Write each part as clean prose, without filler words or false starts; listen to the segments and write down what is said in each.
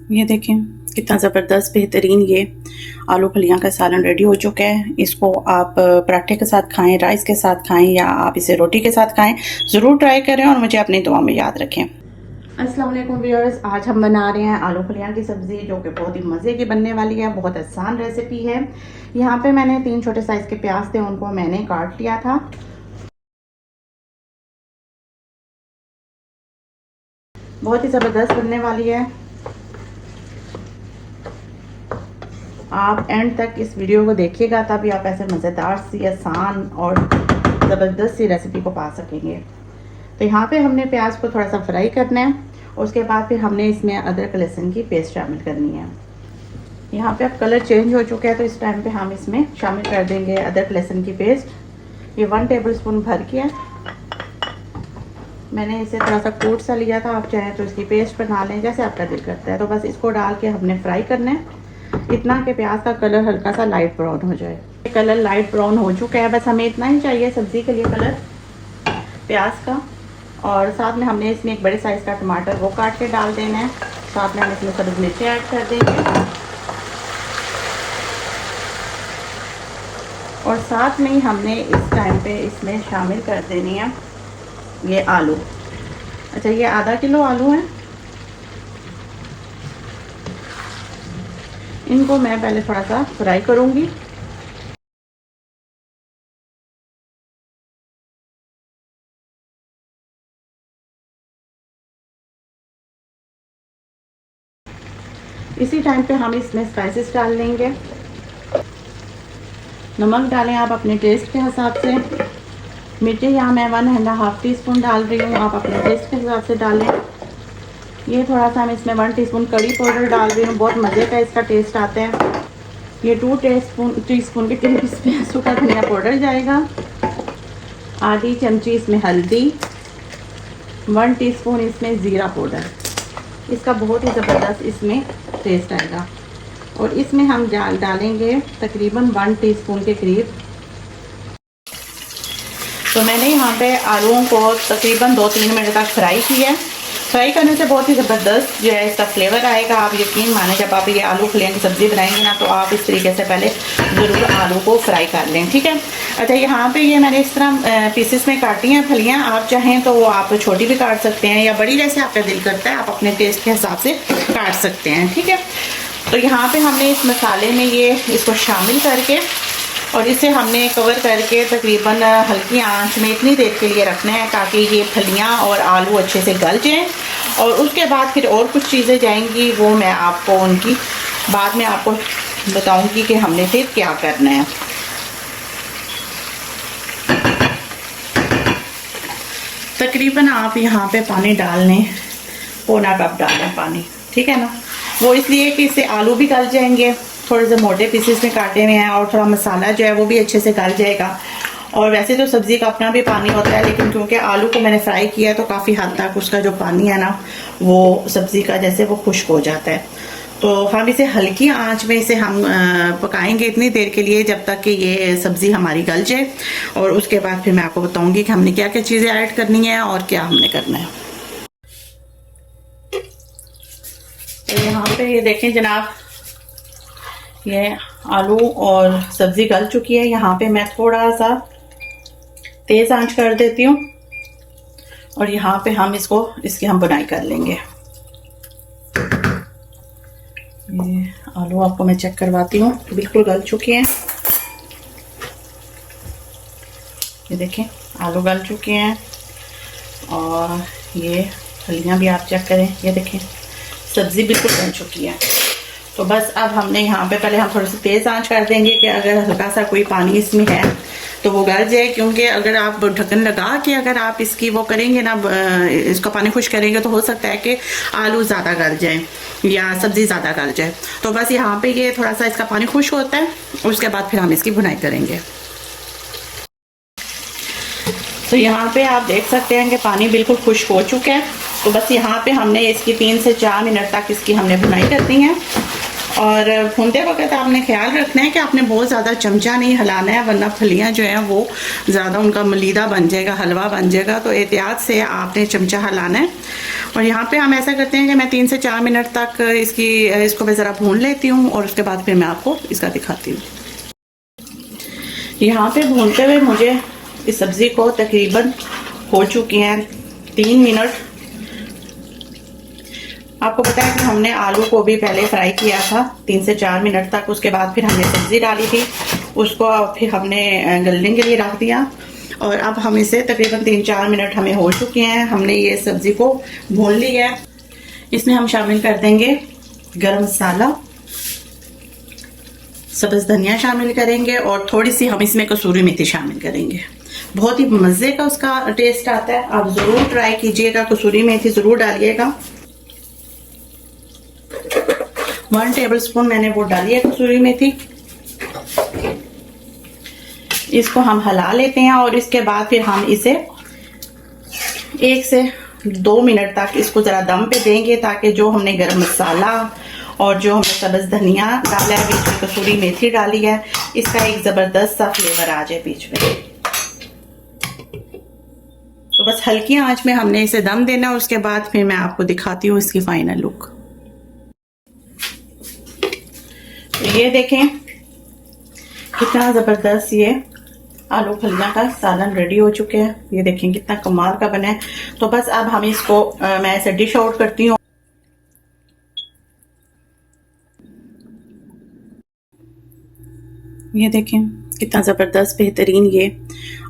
ये देखें कितना ज़बरदस्त बेहतरीन ये आलू फलियां का सालन रेडी हो चुका है। इसको आप पराठे के साथ खाएं, राइस के साथ खाएं या आप इसे रोटी के साथ खाएं। ज़रूर ट्राई करें और मुझे अपनी दुआ में याद रखें। अस्सलाम वालेकुम व्यूअर्स, आज हम बना रहे हैं आलू फलियां की सब्ज़ी जो कि बहुत ही मज़े की बनने वाली है। बहुत आसान रेसिपी है। यहाँ पे मैंने 3 छोटे साइज़ के प्याज थे, उनको मैंने काट लिया था। बहुत ही ज़बरदस्त बनने वाली है। आप एंड तक इस वीडियो को देखिएगा तभी आप ऐसे मज़ेदार सी, आसान और ज़बरदस्त सी रेसिपी को पा सकेंगे। तो यहाँ पे हमने प्याज को थोड़ा सा फ्राई करना है। उसके बाद फिर हमने इसमें अदरक लहसुन की पेस्ट शामिल करनी है। यहाँ पे अब कलर चेंज हो चुका है तो इस टाइम पे हम इसमें शामिल कर देंगे अदरक लहसुन की पेस्ट। ये 1 टेबलस्पून भर के है। मैंने इसे थोड़ा सा कूट सा लिया था, आप चाहें तो इसकी पेस्ट बना लें जैसे आपका दिल करता है। तो बस इसको डाल के हमने फ्राई करना है इतना कि प्याज का कलर हल्का सा लाइट ब्राउन हो जाए। कलर लाइट ब्राउन हो चुका है, बस हमें इतना ही चाहिए सब्ज़ी के लिए कलर प्याज का। और साथ में हमने इसमें एक बड़े साइज़ का टमाटर वो काट के डाल देना है। साथ में हम इसमें सब्ज़ मिर्चें ऐड कर देंगे और साथ में ही हमने इस टाइम पे इसमें शामिल कर देनी है ये आलू। अच्छा, ये आधा किलो आलू है। इनको मैं पहले थोड़ा सा फ्राई करूंगी। इसी टाइम पे हम इसमें स्पाइसेस डाल लेंगे। नमक डालें आप अपने टेस्ट के हिसाब से। मिर्ची यहाँ मैं 1.5 टीस्पून डाल रही हूँ, आप अपने टेस्ट के हिसाब से डालें। ये थोड़ा सा हम इसमें 1 टीस्पून कड़ी पाउडर डाल रही हूँ, बहुत मज़े का इसका टेस्ट आता है। ये 2 टीस्पून के करीब इसमें सूखा धनिया पाउडर जाएगा। आधी चमची इसमें हल्दी, 1 टीस्पून इसमें ज़ीरा पाउडर। इसका बहुत ही ज़बरदस्त इसमें टेस्ट आएगा। और इसमें हम डालेंगे तकरीबन 1 टीस्पून के करीब। तो मैंने यहाँ पे आलूओं को तकरीबन 2-3 मिनट तक फ्राई किया है। फ्राई करने से बहुत ही ज़बरदस्त जो है इसका फ्लेवर आएगा। आप यकीन माने जब आप ये आलू फलियां की सब्ज़ी बनाएंगे ना तो आप इस तरीके से पहले ज़रूर आलू को फ्राई कर लें, ठीक है। अच्छा, यहाँ पे ये मैंने इस तरह पीसेस में काटी हैं फलियां। आप चाहें तो आप छोटी भी काट सकते हैं या बड़ी, जैसे आपका दिल करता है आप अपने टेस्ट के हिसाब से काट सकते हैं, ठीक है। तो यहाँ पे हमने इस मसाले में ये इसको शामिल करके और इसे हमने कवर करके तकरीबन हल्की आंच में इतनी देर के लिए रखना है ताकि ये फलियां और आलू अच्छे से गल जाएं। और उसके बाद फिर और कुछ चीज़ें जाएंगी, वो मैं आपको उनकी बाद में आपको बताऊंगी कि हमने फिर क्या करना है। तकरीबन आप यहाँ पे पानी डाल लें, 1/4 कप डालें पानी, ठीक है ना। वो इसलिए कि इससे आलू भी गल जाएंगे, थोड़े से मोटे पीसेस में काटे हुए हैं, और थोड़ा मसाला जो है वो भी अच्छे से गल जाएगा। और वैसे तो सब्ज़ी का अपना भी पानी होता है, लेकिन क्योंकि आलू को मैंने फ्राई किया तो काफ़ी हद तक उसका जो पानी है ना वो सब्ज़ी का जैसे वो खुश्क हो जाता है। तो हम इसे हल्की आंच में इसे हम पकाएंगे इतनी देर के लिए जब तक कि ये सब्ज़ी हमारी गल जाए। और उसके बाद फिर मैं आपको बताऊंगी कि हमने क्या क्या चीज़ें ऐड करनी है और क्या हमने करना है। तो यहाँ पे ये देखें जनाब, ये आलू और सब्ज़ी गल चुकी है। यहाँ पे मैं थोड़ा सा तेज़ आंच कर देती हूँ और यहाँ पे हम इसकी हम बुनाई कर लेंगे। ये आलू आपको मैं चेक करवाती हूँ, बिल्कुल गल चुके हैं। ये देखें आलू गल चुके हैं और ये फलियाँ भी आप चेक करें, ये देखें सब्ज़ी बिल्कुल गल चुकी है। तो बस अब हमने यहाँ पे पहले हम थोड़ी सी तेज़ आंच कर देंगे कि अगर हल्का सा कोई पानी इसमें है तो वो गल जाए। क्योंकि अगर आप ढक्कन लगा के अगर आप इसकी वो करेंगे ना, इसका पानी खुश करेंगे तो हो सकता है कि आलू ज़्यादा गल जाए या सब्ज़ी ज़्यादा गल जाए। तो बस यहाँ पे ये थोड़ा सा इसका पानी खुश होता है, उसके बाद फिर हम इसकी भुनाई करेंगे। तो यहाँ पे आप देख सकते हैं कि पानी बिल्कुल खुश्क हो चुका है। तो बस यहाँ पे हमने इसकी 3 से 4 मिनट तक इसकी हमने भुनाई करनी है। और भूनते वक्त आपने ख्याल रखना है कि आपने बहुत ज़्यादा चमचा नहीं हिलाना है, वरना फलियाँ जो हैं वो ज़्यादा उनका मलीदा बन जाएगा, हलवा बन जाएगा। तो एहतियात से आपने चमचा हिलाना है। और यहाँ पे हम ऐसा करते हैं कि मैं 3 से 4 मिनट तक इसको मैं ज़रा भून लेती हूँ और उसके बाद फिर मैं आपको इसका दिखाती हूँ। यहाँ पे भूनते हुए मुझे इस सब्ज़ी को तकरीबन हो चुकी हैं 3 मिनट। आपको पता है कि हमने आलू को भी पहले फ्राई किया था 3 से 4 मिनट तक, उसके बाद फिर हमने सब्ज़ी डाली थी, उसको फिर हमने गलने के लिए रख दिया और अब हम इसे तकरीबन 3-4 मिनट हमें हो चुके हैं। हमने ये सब्ज़ी को भून ली है। इसमें हम शामिल कर देंगे गरम मसाला, सब्ज़ धनिया शामिल करेंगे और थोड़ी सी हम इसमें कसूरी मेथी शामिल करेंगे। बहुत ही मज़े का उसका टेस्ट आता है, आप ज़रूर ट्राई कीजिएगा। कसूरी मेथी ज़रूर डालिएगा। 1 टेबलस्पून मैंने वो डाली है कसूरी मेथी। इसको हम हिला लेते हैं और इसके बाद फिर हम इसे 1 से 2 मिनट तक इसको ज़रा दम पे देंगे, ताकि जो हमने गरम मसाला और जो हमने सब्ज़ धनिया डाला है, बीच में कसूरी मेथी डाली है, इसका एक ज़बरदस्त सा फ्लेवर आ जाए बीच में। तो बस हल्की आंच में हमने इसे दम देना, उसके बाद फिर मैं आपको दिखाती हूँ इसकी फाइनल लुक। ये देखें कितना ज़बरदस्त ये आलू फलियां का सालन रेडी हो चुके हैं। ये देखें कितना कमाल का बना है। तो बस अब हम इसको मैं ऐसे डिश आउट करती हूँ। ये देखें कितना ज़बरदस्त बेहतरीन ये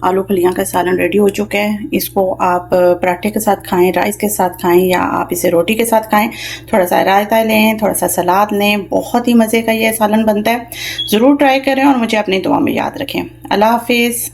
आलू फलियां का सालन रेडी हो चुका है। इसको आप पराठे के साथ खाएं, राइस के साथ खाएं, या आप इसे रोटी के साथ खाएं। थोड़ा सा रायता लें, थोड़ा सा सलाद लें, बहुत ही मज़े का ये सालन बनता है। ज़रूर ट्राई करें और मुझे अपनी दुआ में याद रखें। अल्लाह हाफिज़।